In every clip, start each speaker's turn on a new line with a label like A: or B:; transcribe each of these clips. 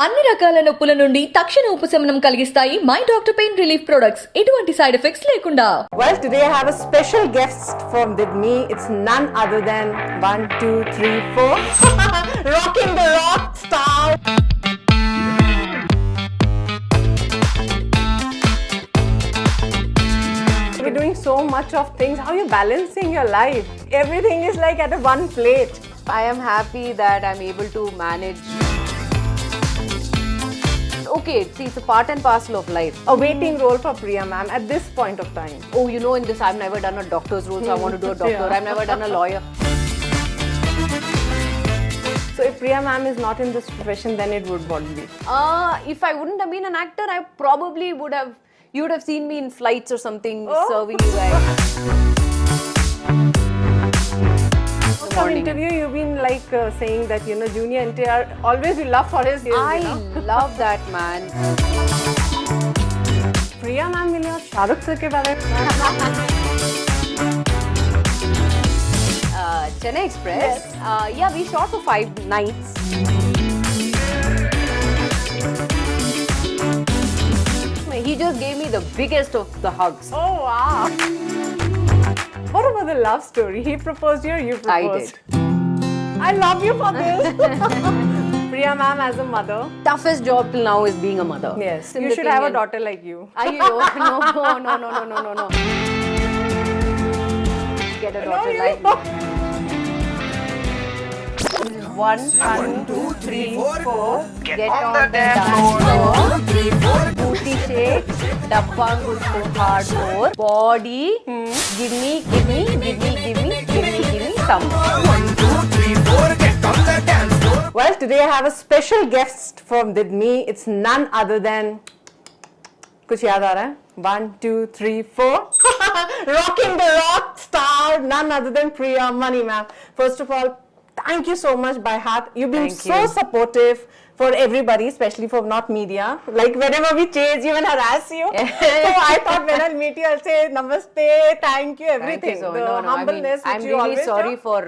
A: అన్ని రకాల నొప్పుల నుండి తక్షణ ఉపశమనం కలిగిస్తాయి my doctor pain relief products. ఎటువంటి సైడ్ ఎఫెక్ట్స్ లేకుండా.
B: Well, today I have a special guest from with me. It's none other than 1, 2, 3, 4 rocking the rock star. You're doing so much of things. How are you balancing your life? Everything is like at a one plate.
C: I am happy that I'm able to manage. Okay, see, it's a part and parcel of life.
B: A waiting role for Priya ma'am at this point of time.
C: Oh, you know, in this, I've never done a doctor's role, so I want to do a doctor.
B: Yeah.
C: I've never done a lawyer.
B: So if Priya ma'am is not in this profession, then it would what be?
C: If I wouldn't have been an actor, I probably would have. You would have seen me in flights or something, serving you guys.
B: Some interview you've been like saying that Junior NTR always you love for his years.
C: I love that man.
B: Priya ma'am मिले और Shahrukh sir के बारे में.
C: Chennai Express.
B: Yes.
C: Yeah, we shot for 5 nights. He just gave me the biggest of the hugs.
B: Oh wow. What about the love story? He proposed you or you proposed?
C: I did.
B: I love you for this. Priya ma'am as a mother.
C: Toughest job till now is being a mother.
B: Yes.
C: Sim
B: You should
C: looking
B: have a
C: in.
B: daughter like you.
C: No. Get a
B: No,
C: daughter
B: you
C: like me.
B: don't.
C: 1, 2, 3, 4. Get on the dance floor. Booty shake. Dabba gusto hardcore. Body. Give me some.
B: Well, today I have a special guest from with me. It's none other than. कुछ याद आ रहा है? 1, 2, 3, 4 rocking the rock star, none other than Priyamani ma'am. First of all, thank you so much by heart. You've been
C: Thank
B: so
C: you.
B: supportive for everybody, especially for not media. Like whenever we chase you and harass you. So I thought when I'll meet you, I'll say namaste, thank you, everything.
C: Thank you so
B: The
C: much.
B: humbleness
C: I'm
B: which you
C: really
B: always
C: sorry
B: show.
C: for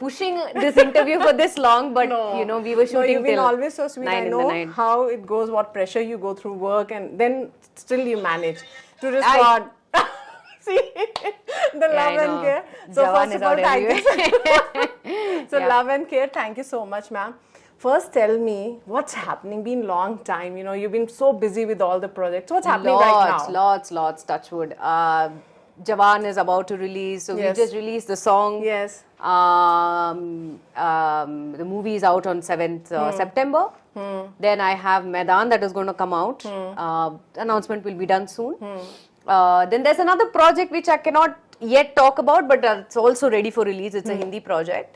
C: pushing this interview for this long, but we were shooting
B: you've been
C: till
B: always so sweet.
C: 9
B: I
C: in
B: know
C: the night.
B: how it goes, what pressure you go through work, and then still you manage to respond. See, the love
C: I
B: and
C: know.
B: care. So
C: Jawan
B: first
C: is
B: of all,
C: out
B: thank you. So
C: Yeah.
B: love and care. Thank you so much, ma'am. First, tell me what's happening. Been long time. You've been so busy with all the projects. What's happening right now?
C: Lots, touch wood. Jawan is about to release, so
B: Yes.
C: we just released the song.
B: Yes.
C: The movie is out on 7th September. Then I have Maidan that is going to come out. Announcement will be done soon. Then there's another project which I cannot yet talk about, but it's also ready for release. It's a Hindi project.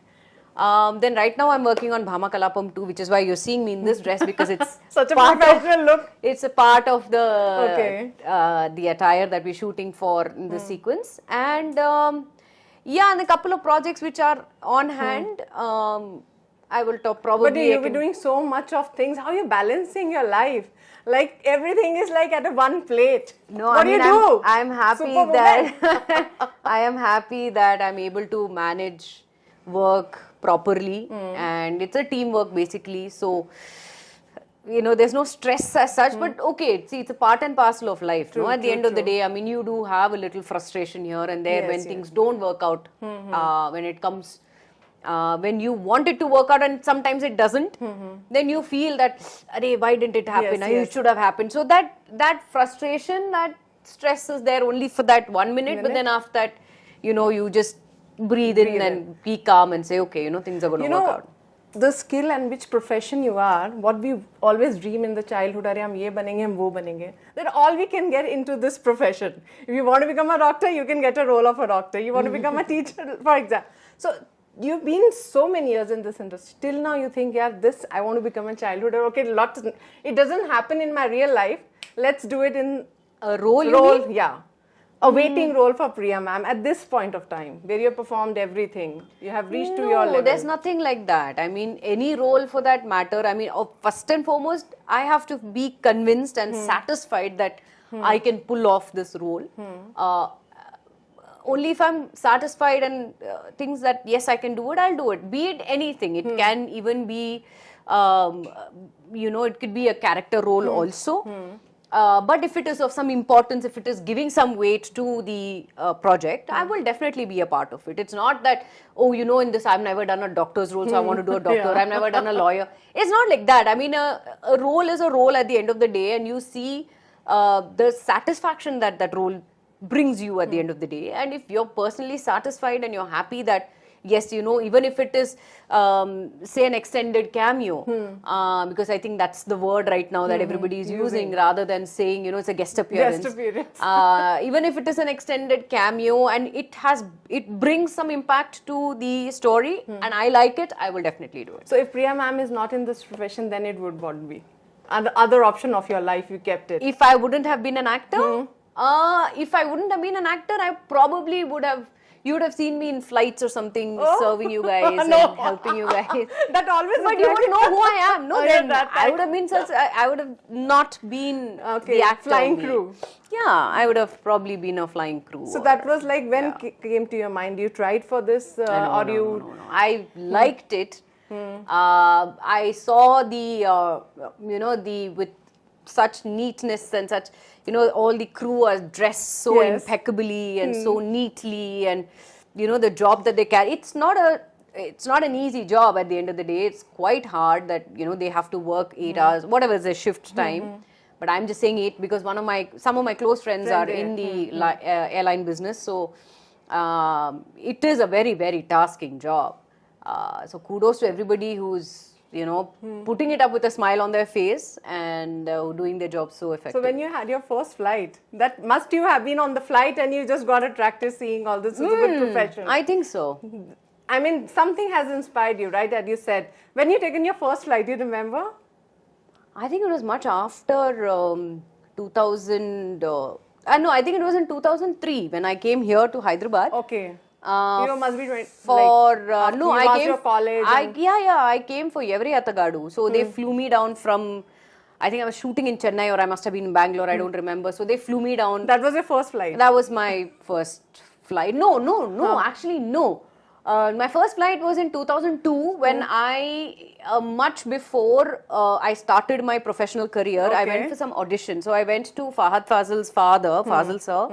C: Then right now I'm working on Bhama Kalapam 2, which is why you're seeing me in this dress, because it's
B: Such a
C: part
B: professional look.
C: It's a part of the
B: Okay.
C: the attire that we're shooting for in this sequence, and and a couple of projects which are on hand. I will talk probably.
B: But you've been doing so much of things. How are you balancing your life? Like everything is like at a one plate.
C: No,
B: what
C: I mean,
B: do you do?
C: I'm happy
B: Superwoman.
C: that I am happy that I'm able to manage work properly, and it's a teamwork basically. So there's no stress as such, but okay, see, it's a part and parcel of life.
B: True,
C: At the
B: true,
C: end of the
B: true.
C: day, I mean, you do have a little frustration here and there
B: Yes,
C: when
B: yes.
C: things don't work out. When it comes, when you want it to work out and sometimes it doesn't, then you feel that, "Arey, why didn't it happen?
B: Yes,
C: It
B: yes.
C: should have happened." So that frustration, that stress is there only for that 1 minute, but then after that, you just breathe in and be calm and say, okay, things are going to work out.
B: The skill and which profession you are, what we always dream in the childhood, "Arey, hum ye banenge, hum wo banenge." That all we can get into this profession. If you want to become a doctor, you can get a role of a doctor. You want to become a teacher, for example. So you've been so many years in this industry. Till now, you think, yeah, this I want to become a childhood. Or okay, it doesn't happen in my real life. Let's do it in
C: A role, you mean?
B: yeah. A waiting role for Priya ma'am at this point of time, where you have performed everything. You have reached to your level.
C: There's nothing like that. I mean, any role for that matter. I mean, first and foremost, I have to be convinced and satisfied that I can pull off this role. Only if I'm satisfied and things that yes, I can do it, I'll do it. Be it anything. It can even be it could be a character role also. But if it is of some importance, if it is giving some weight to the project, I will definitely be a part of it. It's not that, in this I've never done a doctor's role, so I want to do a doctor. I've never done a lawyer. It's not like that. I mean, a role is a role at the end of the day, and you see the satisfaction that role brings you at the end of the day. And if you're personally satisfied and you're happy that, yes, even if it is, say, an extended cameo, because I think that's the word right now that everybody is using, rather than saying, it's a guest appearance. Even if it is an extended cameo and it brings some impact to the story, and I like it, I will definitely do it.
B: So if Priya ma'am is not in this profession, then it would what be? And the other option of your life, you kept it.
C: If I wouldn't have been an actor, if I wouldn't have been an actor, I probably would have. You would have seen me in flights or something, serving you guys and helping you guys.
B: That always.
C: But you would know who I am. No, then I would have been I would have not been the actor.
B: Flying crew.
C: Yeah, I would have probably been a flying crew.
B: So that was like when came to your mind? You tried for this, or you?
C: No. I liked it. I saw the with such neatness and such, all the crew are dressed so impeccably and so neatly, and the job that they carry, it's not an easy job at the end of the day. It's quite hard that they have to work 8 hours, whatever is the shift time. But I'm just saying it because some of my close friends are in the airline business, so it is a very, very tasking job. So kudos to everybody who's putting it up with a smile on their face and doing their job so effectively.
B: So when you had your first flight, that must you have been on the flight and you just got attracted seeing all this. It's a good profession.
C: I think so.
B: I mean, something has inspired you, right? As you said, when you taken your first flight, do you remember?
C: I think it was much after 2000. No, I think it was in 2003 when I came here to Hyderabad.
B: Okay. You must be
C: I came
B: your college.
C: I came for Every Atagadu. So they flew me down from, I think I was shooting in Chennai or I must have been in Bangalore. I don't remember. So they flew me down.
B: That was your first flight.
C: That was my first flight. No. Actually, no. My first flight was in 2002 when much before I started my professional career, I went for some audition. So I went to Fahad Fazil's father, Fazil sir.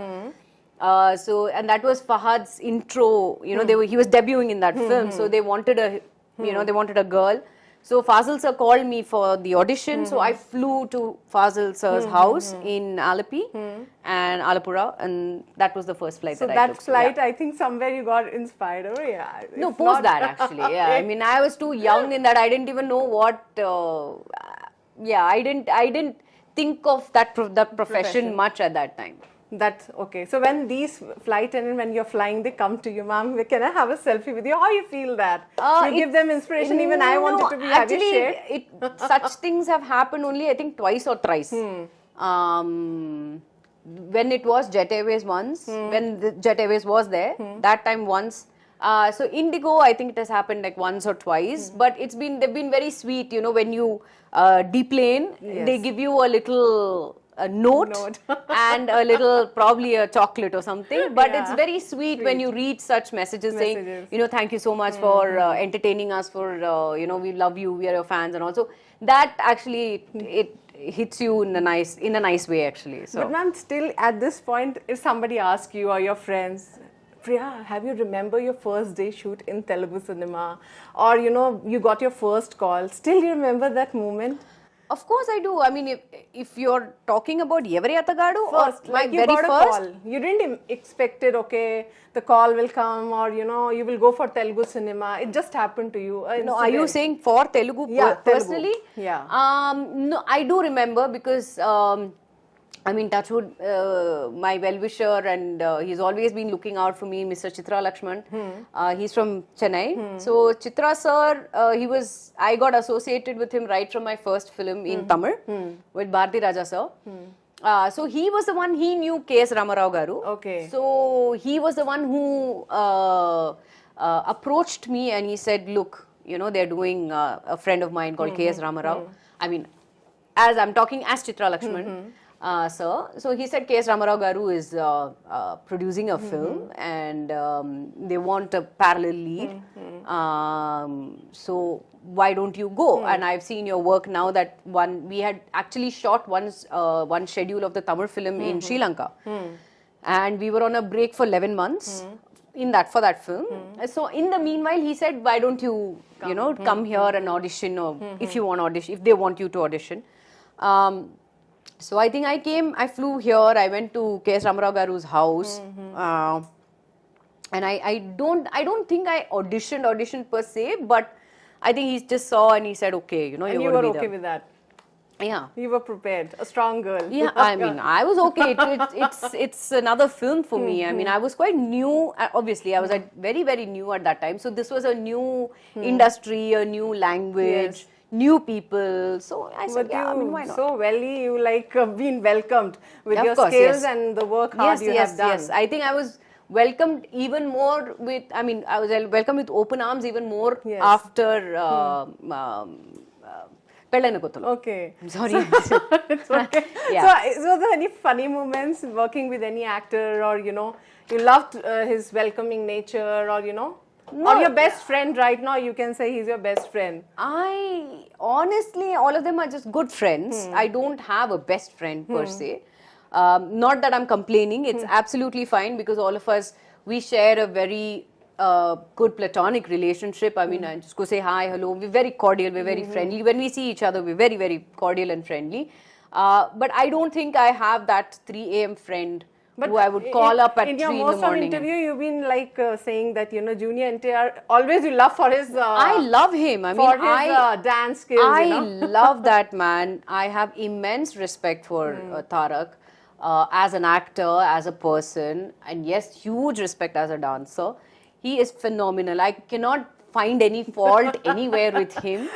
C: And that was Fahad's intro. He was debuting in that film, so they wanted a girl. So Fazil sir called me for the audition. So I flew to Fazil sir's house in Alapi and Alapura, and that was the first flight that I took.
B: So that flight, I think somewhere you got inspired. Oh yeah.
C: No, post that actually. Yeah, I mean, I was too young in that I didn't even know what. I didn't think of that profession much at that time.
B: That's okay. So when these flight attendants, when you're flying, they come to you, ma'am, can I have a selfie with you? How you feel that? You give them inspiration. Even I wanted to be.
C: Actually,
B: have you shared?
C: Such things have happened only, I think, twice or thrice. When it was Jet Airways once, when the Jet Airways was there, that time once. So Indigo, I think it has happened like once or twice, but they've been very sweet. When you deplane, they give you a little note and a little, probably a chocolate or something, but it's very sweet when you read such messages saying, thank you so much for entertaining us, for we love you, we are your fans, and also that actually it hits you in a nice way actually. So
B: but ma'am, still at this point, if somebody asks you or your friends, Priya, have you remember your first day shoot in Telugu cinema, or you got your first call, still you remember that moment?
C: Of course I do. I mean, if you're talking about Every Atagadu
B: first,
C: or
B: like
C: my
B: you
C: very
B: got a
C: first
B: call. You didn't expect it, okay, the call will come, or you will go for Telugu cinema. It just happened to you.
C: No, are you saying for Telugu personally?
B: Telugu. Yeah.
C: No, I do remember because I mean, touchwood, my well-wisher, and he's always been looking out for me, Mr. Chitra Lakshman. He's from Chennai. So Chitra sir, I got associated with him right from my first film in Tamil with Bharti Raja sir. So he was the one, he knew K.S. Ramarao Garu.
B: Okay.
C: So he was the one who approached me and he said, look, they're doing a friend of mine called K.S. Ramarao. I mean, as I'm talking as Chitra Lakshman. sir. So he said K.S. Ramarao Garu is producing a film and they want a parallel lead. So why don't you go? And I've seen your work now that we had actually shot one schedule of the Tamil film in Sri Lanka. And we were on a break for 11 months for that film. So in the meanwhile, he said, why don't you, come here and audition, or if you want audition, if they want you to audition. So I think I flew here, I went to K.S. Ramarao Garu's house. And I don't think I auditioned per se, but I think he just saw and he said, okay,
B: And you were okay with that?
C: Yeah.
B: You were prepared, a strong girl.
C: Yeah, I mean, I was okay. It's another film for me. I mean, I was quite new. Obviously, I was very, very new at that time. So this was a new industry, a new language, new people. So I said, why not?
B: So you been welcomed with your
C: course,
B: skills and the work hard you have done.
C: Yes, I think I was welcomed even more with, I was welcomed with open arms even more after
B: Okay.
C: Sorry.
B: It's okay.
C: Yeah.
B: So, were there any funny moments working with any actor, or you loved his welcoming nature, or or your best friend right now? You can say he's your best friend.
C: I honestly, all of them are just good friends. I don't have a best friend per se. Not that I'm complaining. It's absolutely fine because all of us, we share a very good platonic relationship. I mean, I just go say hi, hello. We're very cordial, we're very friendly. When we see each other, we're very, very cordial and friendly. But I don't think I have that 3 a.m. friend who I would call up at 3 in the morning.
B: In your most of interview, you've been saying that, Junior NTR, always you love for his...
C: I love him. I mean,
B: his dance skills,
C: I love that man. I have immense respect for Tarak as an actor, as a person. And yes, huge respect as a dancer. He is phenomenal. I cannot find any fault anywhere with him.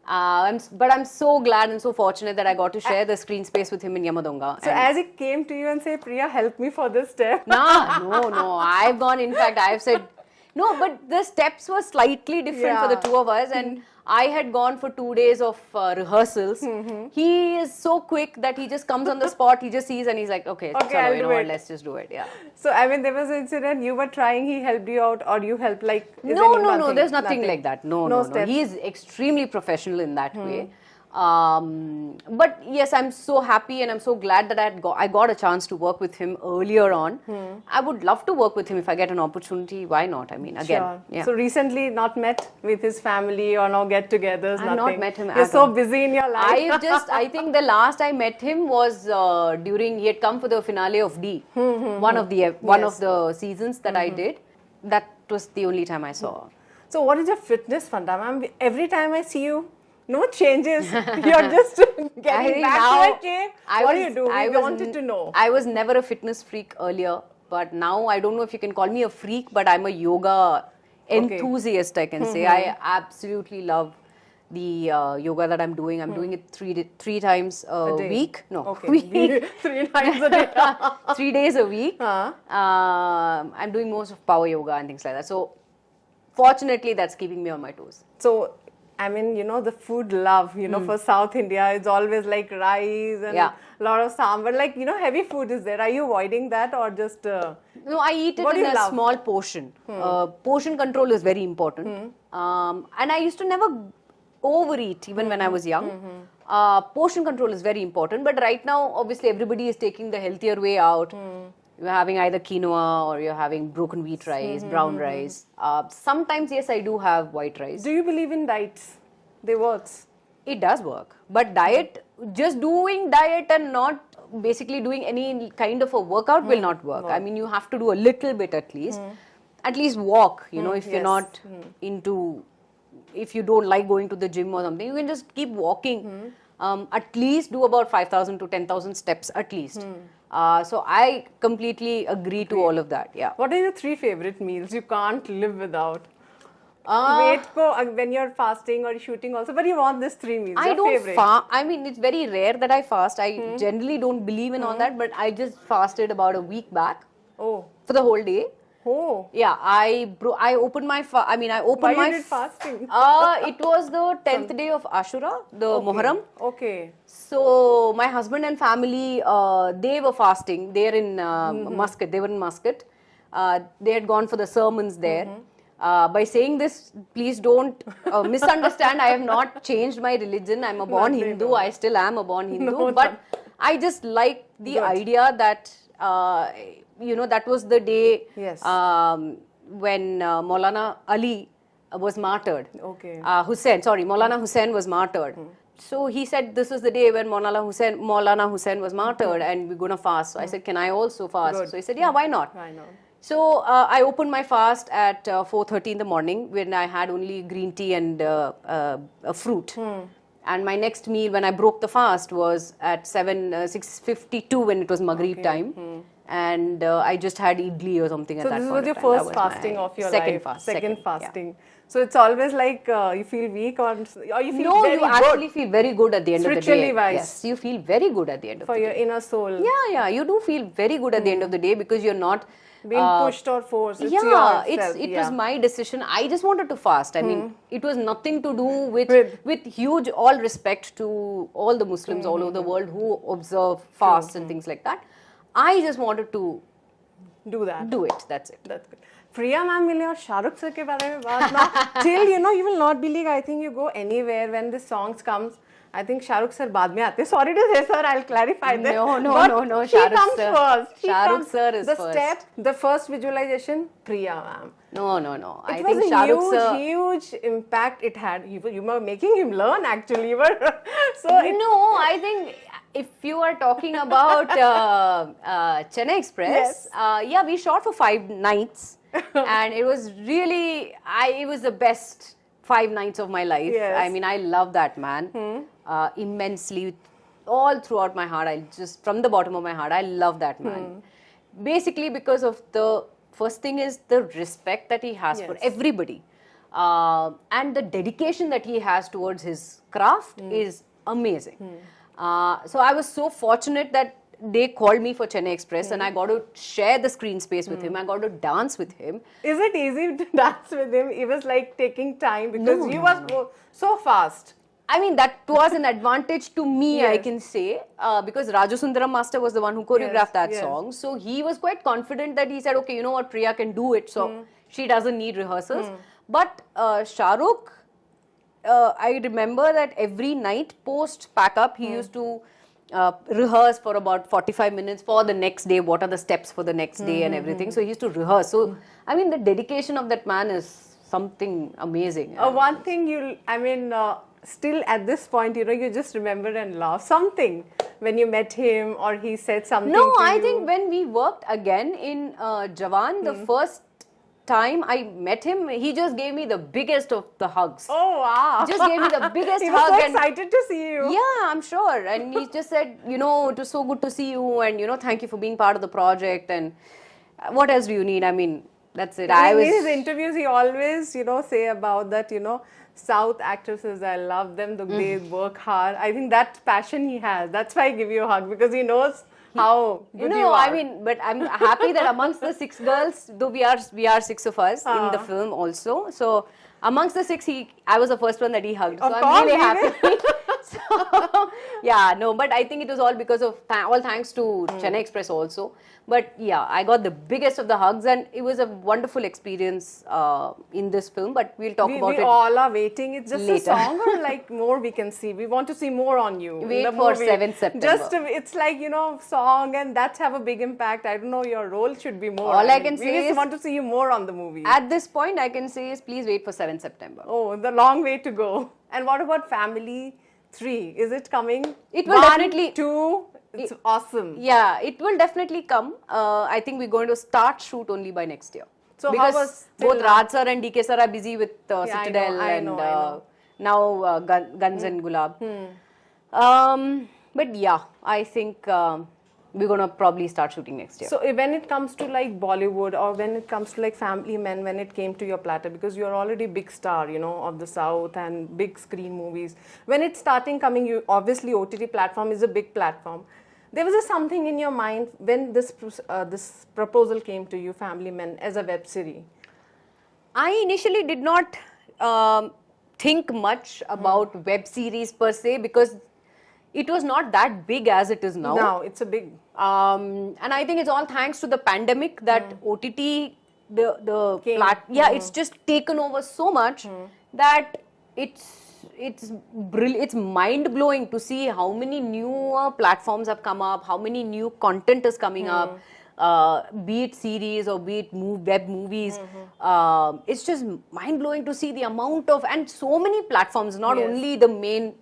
C: But I'm so glad and so fortunate that I got to share the screen space with him in Yamadonga.
B: So as he came to you and said, Priya, help me for this step.
C: No. I've gone, in fact, I've said, no, but the steps were slightly different for the two of us. And I had gone for 2 days of rehearsals. He is so quick that he just comes on the spot, he just sees and he's like, okay,
B: I'll do it.
C: Let's just do it. Yeah.
B: So, there was an incident, you were trying, he helped you out, or you helped
C: No, there's nothing like that. No. He is extremely professional in that way. But yes, I'm so happy and I'm so glad that I got a chance to work with him earlier on. I would love to work with him if I get an opportunity. Why not? I mean, again.
B: Sure.
C: Yeah.
B: So recently not met with his family or no get-togethers,
C: I've not met him.
B: You're so busy in your life.
C: I think the last I met him was he had come for the finale of D. One of the seasons that I did. That was the only time I saw.
B: So what is your fitness fundamental? Every time I see you, no changes. You're just getting back to shape. What do you do? We wanted to know.
C: I was never a fitness freak earlier, but now I don't know if you can call me a freak, but I'm a yoga enthusiast, I can say. I absolutely love the yoga that I'm doing. I'm doing it three times a week. No,
B: week. 3 times a day.
C: 3 days a week. I'm doing most of power yoga and things like that. So fortunately, that's keeping me on my toes.
B: So the food love, for South India, it's always like rice and a lot of sambar. Like, heavy food is there. Are you avoiding that or just...
C: No, I eat it in a small portion. Portion control is very important. And I used to never overeat even when I was young. Portion control is very important. But right now, obviously, everybody is taking the healthier way out. You're having either quinoa or you're having broken wheat rice, brown rice. Sometimes, yes, I do have white rice.
B: Do you believe in diets? They work?
C: It does work. But just doing diet and not basically doing any kind of a workout will not work. I mean, you have to do a little bit at least. At least walk, if you're not if you don't like going to the gym or something, you can just keep walking. At least do about 5,000 to 10,000 steps at least. So I completely agree to all of that. Yeah.
B: What are your 3 favorite meals you can't live without? When you're fasting or shooting also, but you want these 3 meals.
C: I don't fast. I mean, it's very rare that I fast. I generally don't believe in all that, but I just fasted about a week back.
B: Oh.
C: For the whole day.
B: Oh.
C: Yeah, I opened my I opened
B: Why
C: my
B: you did fasting?
C: It was the 10th day of Ashura, the Muharram.
B: Okay.
C: So my husband and family, they were fasting. They're in Muscat. They were in Muscat. They had gone for the sermons there. By saying this, please don't misunderstand. I have not changed my religion. I'm a born Hindu. I still am a born Hindu.
B: No,
C: but I just like the idea that that was the day
B: Yes.
C: when Maulana Ali was martyred.
B: Okay.
C: Maulana Hussain was martyred. So he said, this is the day when Maulana Hussain was martyred and we're going to fast. So I said, can I also fast?
B: Good.
C: So he said, yeah, why not?
B: Why not?
C: So I opened my fast at 4:30 in the morning when I had only green tea and a fruit. And my next meal when I broke the fast was at 6:52 when it was Maghrib time. And I just had idli or something at
B: So
C: that
B: this
C: point.
B: was your
C: of time. That
B: first
C: was
B: fasting
C: my
B: of your
C: second
B: life.
C: fast.
B: Second
C: Yeah.
B: fasting. So it's always like you feel weak or you feel
C: No,
B: very
C: you
B: good
C: actually feel very good at the end of the day.
B: Spiritually wise.
C: Yes, you feel very good at the end of
B: for
C: the
B: your
C: day.
B: inner soul.
C: Yeah, you do feel very good at the end of the day because you're not
B: Being pushed or forced. It's
C: it was my decision. I just wanted to fast. I mean, it was nothing to do with huge, all respect to all the Muslims all over the world who observe fasts and things like that. I just wanted to
B: do that.
C: do it. That's it.
B: That's good. Priya ma'am मिले और Shahrukh sir के बारे में बात ना till you will not believe. I think you go anywhere when this songs comes. I think Shahrukh sir बाद में आते. Sorry to say, sir, I'll clarify that.
C: No.
B: He
C: Shahrukh
B: comes
C: sir.
B: first.
C: Shahrukh sir is
B: the
C: first.
B: step, the first visualization, Priya ma'am.
C: No.
B: It
C: I
B: was
C: think
B: a
C: Shahrukh sir.
B: huge impact it had. You were making him learn actually. You were
C: No, I think if you are talking about Chennai Express,
B: Yes.
C: we shot for 5 nights, and it was really, it was the best 5 nights of my life.
B: Yes.
C: I mean, I love that man immensely, all throughout my heart. I just, from the bottom of my heart, I love that man. Basically, because of the first thing is the respect that he has for
B: Yes.
C: everybody, and the dedication that he has towards his craft is amazing. So I was so fortunate that they called me for Chennai Express and I got to share the screen space with him. I got to dance with him.
B: Is it easy to dance with him? It was like taking time because you were so fast.
C: I mean, that was an advantage to me, I
B: Yes.
C: can say, because Raju Sundaram Master was the one who choreographed that
B: yes.
C: song. So he was quite confident that he said, okay, you know what, Priya can do it. So she doesn't need rehearsals. But Shahrukh, I remember that every night post pack up, he used to rehearse for about 45 minutes for the next day. What are the steps for the next day and everything. So he used to rehearse. So, I mean, the dedication of that man is something amazing.
B: One thing still at this point, you just remember and laugh. Something when you met him or he said something.
C: No,
B: to
C: I
B: you.
C: think when we worked again in Jawan, the first time I met him, he just gave me the biggest of the hugs.
B: Oh, wow.
C: Just gave me the biggest
B: he
C: hug.
B: was so
C: and
B: excited to see you.
C: yeah, I'm sure. And he just said, it was so good to see you and, thank you for being part of the project. And what else do you need? I mean, that's it.
B: In his interviews, he always, say about that, South actresses, I love them, they work hard. I think that passion he has. That's why I give you a hug because he knows how good you are.
C: I mean, but I'm happy that amongst the 6 girls, though we are 6 of us in the film also. So amongst the 6, I was the first one that he hugged. So I'm really happy. But I think it was all because of all thanks to Chennai Express also. But yeah, I got the biggest of the hugs and it was a wonderful experience in this film. But we'll talk about it.
B: We all are waiting. It's just
C: later.
B: a song or like more we can see. We want to see more on you.
C: Wait
B: in the
C: for
B: movie.
C: 7th September.
B: It's like, song and that's have a big impact. I don't know, your role should be more.
C: All I can say
B: we
C: is
B: just want to see you more on the movie.
C: At this point, I can say is please wait for 7th September.
B: Oh, the long way to go. And what about Family 3? Is it coming?
C: It will
B: 1,
C: definitely.
B: 2. It's awesome.
C: Yeah, it will definitely come. I think we're going to start shoot only by next year.
B: So
C: because
B: how was
C: both Raj sir and DK sir are busy with Citadel
B: I
C: and
B: know.
C: now Guns and Gulab. But yeah, I think we're going to probably start shooting next year.
B: So when it comes to like Bollywood or when it comes to like Family Men, when it came to your platter, because you're already big star, of the South and big screen movies. When it's starting coming, you obviously OTT platform is a big platform. There was a something in your mind when this proposal came to you, Family Men, as a web series.
C: I initially did not think much about web series per se because it was not that big as it is now.
B: Now it's a big.
C: And I think it's all thanks to the pandemic that OTT,
B: Came.
C: it's just taken over so much that it's mind blowing to see how many newer platforms have come up, how many new content is coming up. Be it series or be it web movies, it's just mind blowing to see the amount of, and so many platforms, not
B: Yes.
C: only the main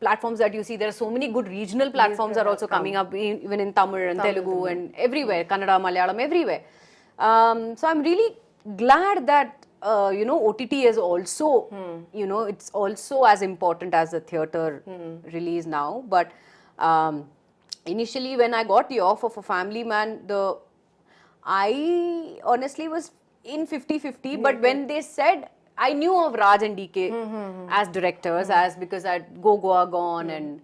C: platforms that you see, there are so many good regional platforms are also coming up, even in Tamil and Telugu and everywhere, Kannada, Malayalam, everywhere. So I'm really glad that OTT is also, it's also as important as the theatre release now. But initially, when I got the offer for Family Man, I honestly was in 50-50. But when they said, I knew of Raj and DK as directors, as because I'd Goa Gone and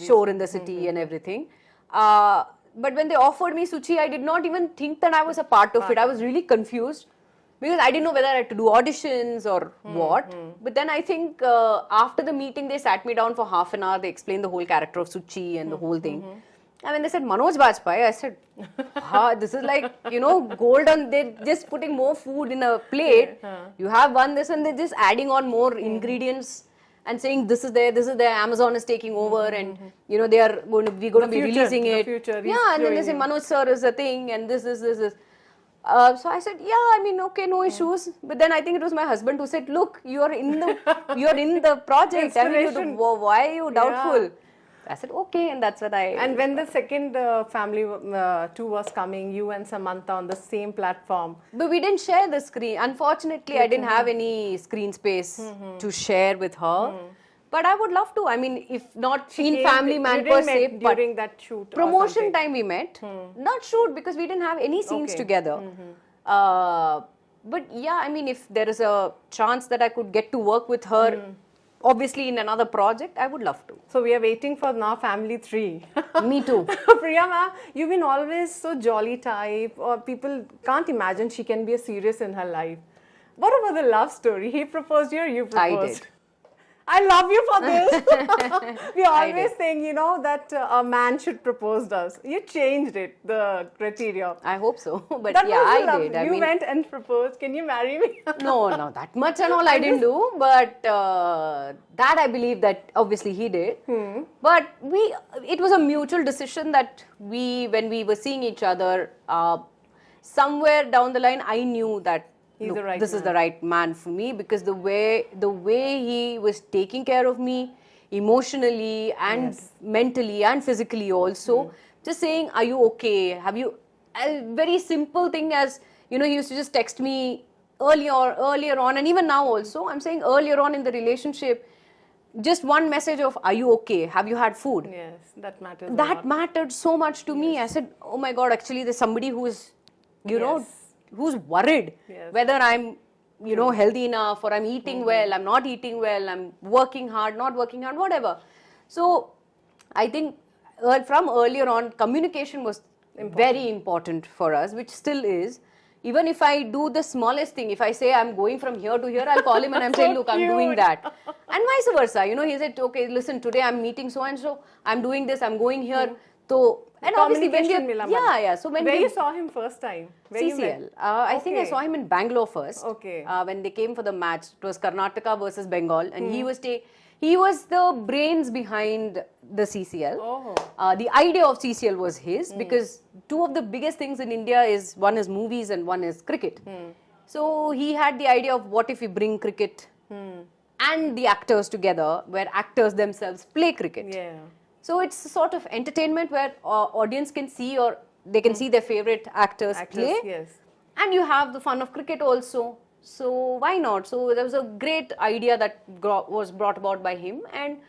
C: Shore in the City and everything. But when they offered me Suchi, I did not even think that I was a part of it. I was really confused because I didn't know whether I had to do auditions or what. But then I think after the meeting, they sat me down for half an hour. They explained the whole character of Suchi and the whole thing. And when they said Manoj Bajpayee, I said, this is like, gold on, they're just putting more food in a plate. You have one this and they're just adding on more ingredients and saying this is there, Amazon is taking over and, we're going to be releasing it. Yeah, and then they say Manoj sir is a thing and this. So I said, okay, no issues. But then I think it was my husband who said, look, you're in the project. Why are you doubtful? Yeah. I said, okay, and that's what
B: And when the second Family 2 was coming, you and Samantha on the same platform.
C: But we didn't share the screen. Unfortunately, I didn't have any screen space to share with her. But I would love to. I mean, if not in Family Man per se, but
B: during that shoot.
C: Promotion time we met. Not shoot because we didn't have any scenes together. But yeah, I mean, if there is a chance that I could get to work with her, obviously in another project, I would love to.
B: So we are waiting for now Family 3.
C: Me too.
B: Priyama, you've been always so jolly type, or people can't imagine she can be a serious in her life. What about the love story? He proposed you or you proposed?
C: I did.
B: I love you for this. We always saying, that a man should propose us. You changed it, the criteria.
C: I hope so. But
B: that
C: yeah, I did.
B: You went and proposed. Can you marry me?
C: No, that much and all I didn't do. But that I believe that obviously he did. But it was a mutual decision that when we were seeing each other, somewhere down the line, I knew that this is the right man for me because the way he was taking care of me emotionally and mentally and physically also, just saying, are you okay? Have you a very simple thing as he used to just text me earlier on, and even now also, I'm saying earlier on in the relationship, just one message of, are you okay? Have you had food?
B: Yes, that matters.
C: That mattered so much to me. I said, oh my God, actually there's somebody who is, who's worried whether I'm, healthy enough or I'm eating well, I'm not eating well, I'm working hard, not working hard, whatever. So I think from earlier on, communication was very important for us, which still is. Even if I do the smallest thing, if I say I'm going from here to here, I'll call him and I'm saying, look, I'm doing that. And vice versa. He said, okay, listen, today I'm meeting so and so, I'm doing this, I'm going here. So, and obviously when so when
B: where you saw him first time? Where
C: CCL. I think I saw him in Bangalore first.
B: Okay.
C: When they came for the match, it was Karnataka versus Bengal, and he was the brains behind the CCL. The idea of CCL was his because two of the biggest things in India one is movies and one is cricket. So he had the idea of what if we bring cricket and the actors together, where actors themselves play cricket.
B: Yeah.
C: So it's a sort of entertainment where audience can see or they can see their favorite actors play.
B: Yes.
C: And you have the fun of cricket also. So why not? So there was a great idea that was brought about by him. And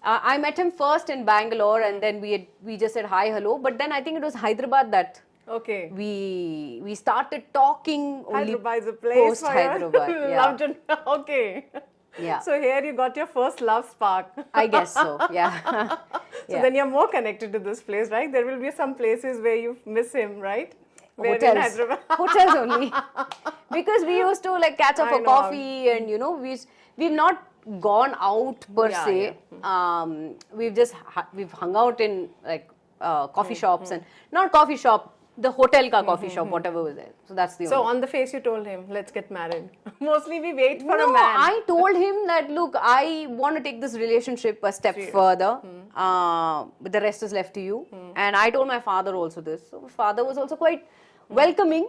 C: I met him first in Bangalore and then we just said hi, hello. But then I think it was Hyderabad that we started talking.
B: Hyderabad is a place
C: post Hyderabad.
B: Loved it. Okay.
C: Yeah.
B: So here you got your first love spark.
C: I guess so, yeah.
B: So then you're more connected to this place, right? There will be some places where you miss him, right? Where in
C: Hotels.
B: Hyderabad.
C: Hotels only. Because we used to like catch up
B: I
C: for
B: know.
C: coffee, and we've not gone out per
B: Yeah,
C: se. We've hung out in like coffee shops, and not coffee shop, the hotel ka coffee shop, whatever was there. So that's the
B: So
C: only.
B: on the face you told him, let's get married. Mostly we wait for
C: No,
B: a man.
C: I told him that look, I want to take this relationship a step further. But the rest is left to you. And I told my father also this. So my father was also quite welcoming.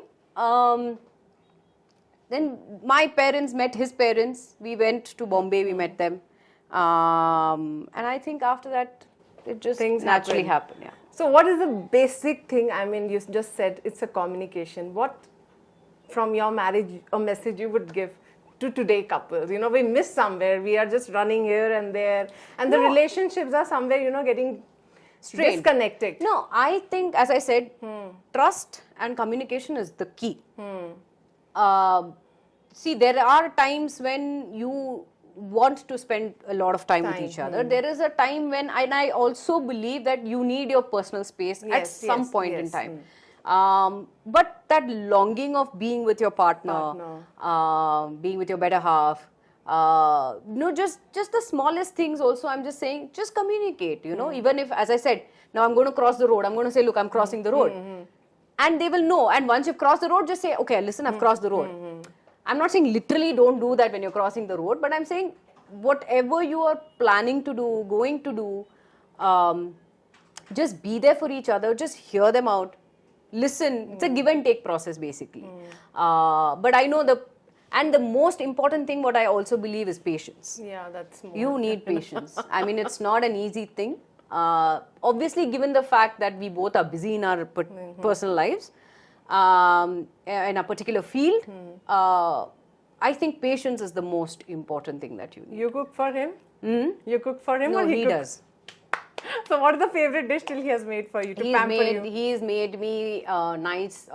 C: Then my parents met his parents. We went to Bombay. We met them. And I think after that, it just
B: Things
C: naturally
B: happen.
C: happened. Yeah.
B: So what is the basic thing? I mean, you just said it's a communication. What from your marriage a message you would give to today couples? You know, we miss somewhere. We are just running here and there, and the relationships are somewhere, you know, getting
C: Strained.
B: disconnected.
C: No, I think, as I said, trust and communication is the key. See, there are times when you want to spend a lot of time with each other. There is a time when, and I also believe that you need your personal space at some point in time. But that longing of being with your partner. Being with your better half, just the smallest things also, I'm just saying, just communicate, even if, as I said, now I'm going to cross the road, I'm going to say, look, I'm crossing the road. And they will know. And once you've crossed the road, just say, okay, listen, I've crossed the road. I'm not saying literally don't do that when you're crossing the road, but I'm saying whatever you are planning to do, going to do, just be there for each other, just hear them out, listen. It's a give and take process basically. But I know the most important thing, what I also believe, is patience.
B: Yeah, that's more.
C: You need patience. I mean, it's not an easy thing. Obviously, given the fact that we both are busy in our personal lives, in a particular field, I think patience is the most important thing that you need.
B: You cook for him? You cook for him,
C: No,
B: or
C: he
B: cooks?
C: does.
B: So what is the favorite dish till he has made for you to pamper you?
C: He's made me nice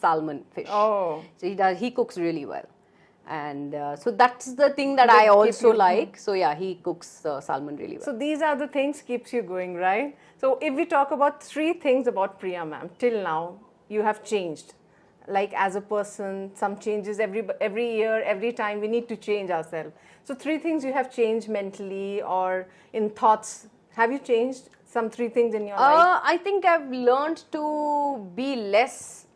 C: salmon fish.
B: Oh.
C: So he cooks really well. And so that's the thing that
B: They
C: I
B: keep
C: also
B: you-
C: like. So yeah, he cooks salmon really well.
B: So these are the things keeps you going, right? So if we talk about 3 things about Priya ma'am, till now you have changed. Like as a person, some changes every year, every time we need to change ourselves. So 3 things you have changed mentally or in thoughts. Have you changed some 3 things in your life?
C: I think I've learned to be less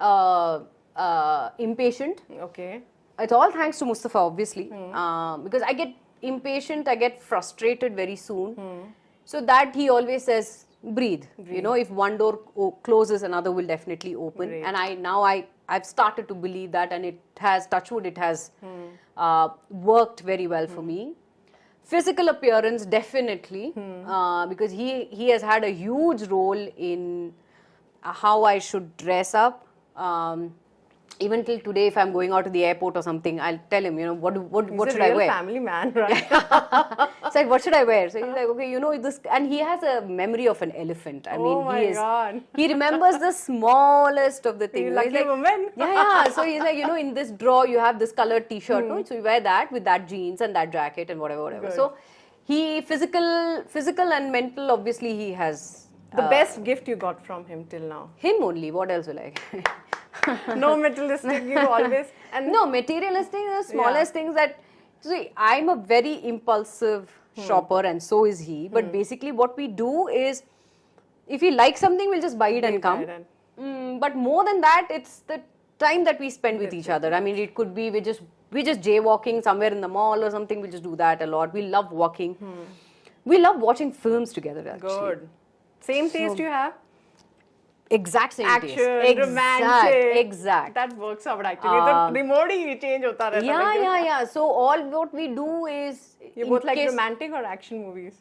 C: impatient.
B: Okay.
C: It's all thanks to Mustafa, obviously, because I get impatient, I get frustrated very soon. So that he always says, breathe. If one door closes, another will definitely open.
B: Great.
C: And I've started to believe that, and it has, touch wood, it has worked very well for me. Physical appearance, definitely, because he has had a huge role in how I should dress up. Even till today, if I'm going out to the airport or something, I'll tell him, what should I
B: He's a real
C: wear?
B: family man, right?
C: It's like, what should I wear? So he's like, okay, this, and he has a memory of an elephant. I mean,
B: Oh my God.
C: he remembers the smallest of the things.
B: You lucky
C: He's like,
B: woman.
C: yeah. So he's like, in this drawer you have this colored T-shirt, no? So you wear that with that jeans and that jacket and whatever.
B: Good.
C: So he physical and mental. Obviously, he has
B: The best gift you got from him till now.
C: him only. What else will I get?
B: No materialistic, you always. And
C: No, materialistic, the smallest things that. See, I'm a very impulsive shopper, and so is he. But basically, what we do is, if we like something, we'll just buy it and come.
B: buy it
C: But more than that, it's the time that we spend with each other. I mean, it could be we just jaywalking somewhere in the mall or something. We just do that a lot. We love walking. We love watching films together. Actually.
B: Good. Same taste you have?
C: Exact same
B: Action,
C: taste.
B: romantic.
C: Exact.
B: That works out actually. The remote he change होता रहता है.
C: Yeah. So all what we do is
B: You
C: in
B: both like
C: case-
B: romantic or action movies?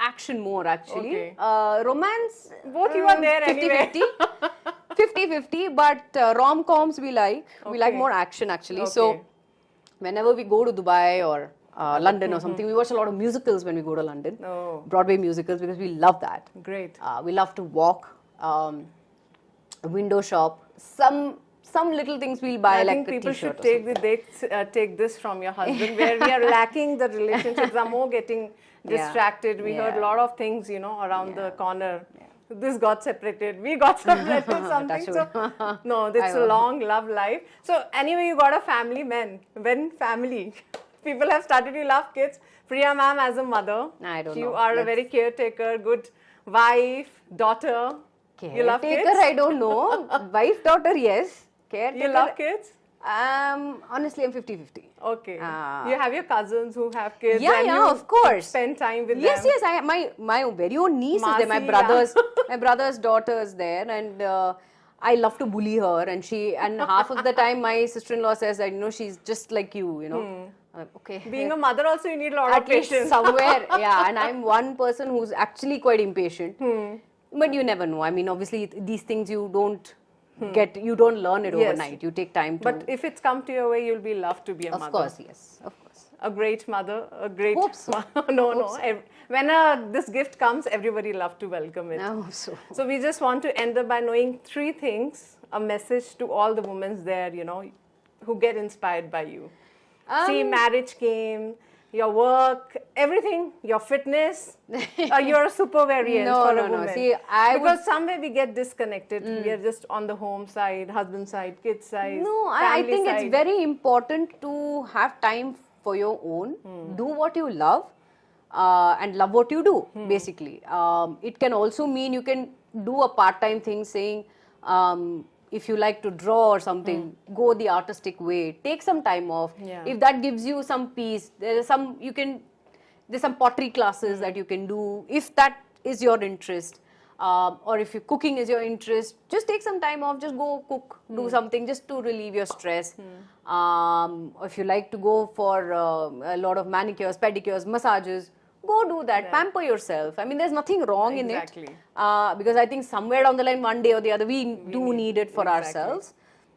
C: Action more actually.
B: Okay.
C: Romance.
B: Both you are there
C: 50-50. 50-50, but rom-coms we like. We like
B: Okay.
C: more action actually.
B: Okay.
C: So whenever we go to Dubai or London or something, we watch a lot of musicals when we go to London.
B: Oh.
C: Broadway musicals, because we love that.
B: Great.
C: We love to walk, window shop. Some some little things we'll buy,
B: I
C: like
B: think
C: a
B: people
C: t-shirt
B: should
C: or
B: take this from your husband, where we are lacking the relationships, are more getting distracted. We heard a lot of things, around the corner. This got separated. We got separated. Something. So no, it's a long love life. So anyway, you got a family, men. When family, people have started. You love kids. Priya ma'am, as a mother,
C: I don't know.
B: you are a very caretaker, good wife, daughter. You love kids?
C: Caretaker, I don't know. Wife, daughter, yes. Caretaker.
B: You love kids?
C: Honestly, I'm 50-50.
B: Okay. You have your cousins who have kids.
C: Yeah,
B: and
C: yeah,
B: you
C: of course.
B: Spend time with
C: Yes,
B: them.
C: yes. I have my very own niece is there. My
B: Masi,
C: brother's my brother's daughter is there, and I love to bully her. And half of the time, my sister-in-law says that she's just like you. I'm like, okay.
B: Being a mother, also you need a lot
C: At
B: of
C: least
B: patience.
C: somewhere, yeah. And I'm one person who's actually quite impatient. But you never know. I mean, obviously, these things you don't you don't learn it overnight. You take time to.
B: But if it's come to your way, you'll be loved to be a mother.
C: Of course, yes. Of course.
B: A great mother, a great.
C: Hope so.
B: No. When this gift comes, everybody love to welcome it.
C: I hope so.
B: So we just want to end up by knowing 3 things, a message to all the women there, who get inspired by you. See, marriage came, your work, everything, your fitness. You're a super variant for a woman.
C: See,
B: because somewhere we get disconnected. We are just on the home side, husband side, kids side.
C: No, I think
B: side.
C: it's very important to have time for your own. Do what you love and love what you do, basically. It can also mean you can do a part-time thing saying, if you like to draw or something, go the artistic way. Take some time off.
B: Yeah.
C: If that gives you some peace, there's some pottery classes that you can do. If that is your interest, or if cooking is your interest, just take some time off. Just go cook, do something just to relieve your stress. Or if you like to go for a lot of manicures, pedicures, massages, go do that. Pamper yourself. I mean, there's nothing wrong in it. Because I think somewhere down the line, one day or the other, we do need it for ourselves.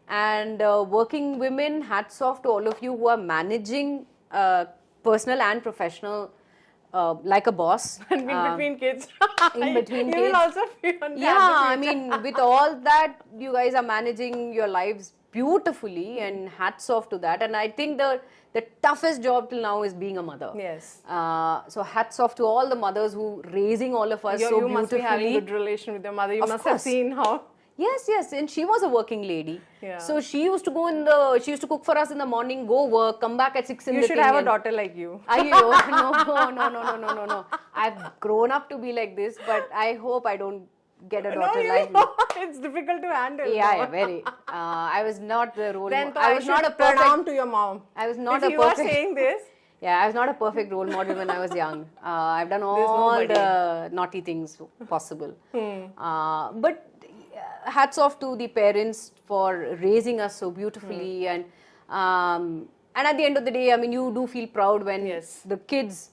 C: And working women, hats off to all of you who are managing personal and professional like a boss.
B: And between kids.
C: In between
B: you
C: kids.
B: will also feel on
C: I mean, with all that, you guys are managing your lives beautifully, and hats off to that. And I think the toughest job till now is being a mother.
B: Yes.
C: So hats off to all the mothers who raising all of us so
B: you
C: beautifully.
B: must be having a good relation with your mother. You
C: Of
B: must have
C: course.
B: seen how.
C: Yes, and she was a working lady.
B: Yeah.
C: So she used to cook for us in the morning, go work, come back at 6 in the
B: You should
C: evening.
B: have a daughter like you.
C: No. I've grown up to be like this, but I hope I don't get a daughter
B: No,
C: like me.
B: it's difficult to handle.
C: Yeah, very. I was not the role
B: Then
C: model. I was not a perfect.
B: pranam to your mom.
C: I was not
B: if
C: a
B: you are
C: perfect.
B: saying this,
C: Yeah, I was not a perfect role model when I was young. I've done all
B: nobody.
C: the naughty things possible. But hats off to the parents for raising us so beautifully, and at the end of the day, I mean, you do feel proud when the kids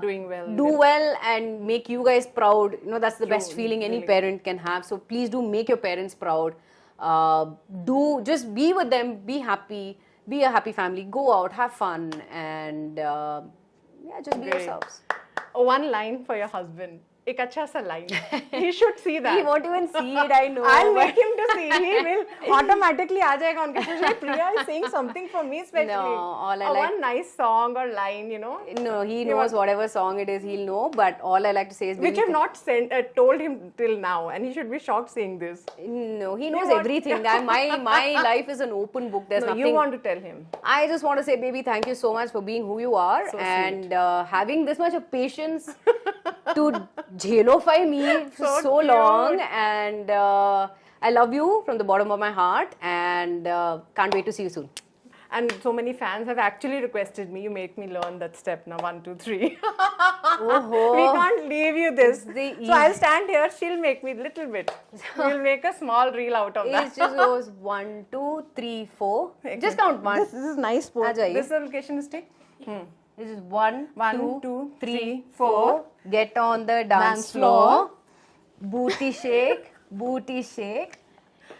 B: doing well.
C: do well and make you guys proud. That's the best feeling any parent can have. So please do make your parents proud. Do just be with them, be happy, be a happy family, go out, have fun, and just be yourselves.
B: One line for your husband. Ek acha sa line. He should see that.
C: He won't even see it, I know.
B: I'll make him to see. He will automatically aa jayega unke pieche. Priya is saying something for me especially.
C: No, all I like.
B: One nice song or line,
C: No, he knows whatever song it is, he'll know. But all I like to say is,
B: which I've not told him till now, and he should be shocked seeing this.
C: No, he knows everything. My life is an open book. There's nothing.
B: You want to tell him.
C: I just want to say, baby, thank you so much for being who you are, and having this much of patience to jelofy me for so long. And I love you from the bottom of my heart, and can't wait to see you soon.
B: And so many fans have actually requested me, you make me learn that step now, 1, 2, 3. We can't leave you this. So I'll stand here, she'll make me little bit. We'll make a small reel out of that.
C: It just goes 1, 2, 3, 4. Just count 1.
B: This is nice sport. This location is take.
C: This is 1,
B: 2, 3,
C: 4. Get on the dance floor. Booty shake, booty shake.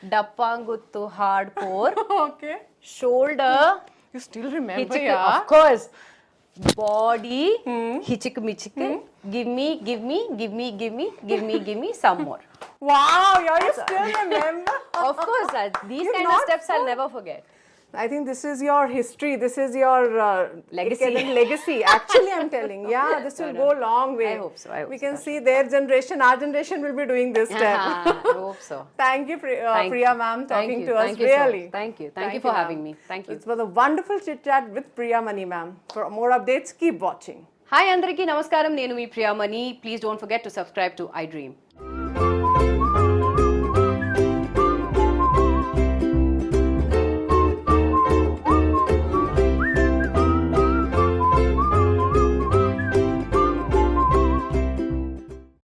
C: Dappanguttu hardcore.
B: Okay.
C: Shoulder.
B: You still remember,
C: Hichik,
B: yeah?
C: of course. Body. Hichik michik. Give me some more.
B: Wow, you still remember?
C: Of course, these
B: You're
C: kind of
B: not
C: steps I'll
B: so-
C: never forget.
B: I think this is your history. This is your
C: Legacy.
B: legacy. Actually, I'm telling. Yeah, this will go long way.
C: I hope so. I hope
B: we
C: so,
B: can
C: Asha.
B: see their generation. Our generation will be doing this step.
C: I hope so.
B: Thank you,
C: Thank
B: Priya
C: you.
B: ma'am,
C: Thank
B: talking
C: you.
B: to us.
C: Thank you so
B: Really.
C: much. Thank you. Thank you for having
B: ma'am.
C: me. Thank you.
B: It was a wonderful chit chat with Priyamani ma'am. For more updates, keep watching.
C: Hi, Andariki Namaskaram. Nenu mi Priyamani. Please don't forget to subscribe to iDream.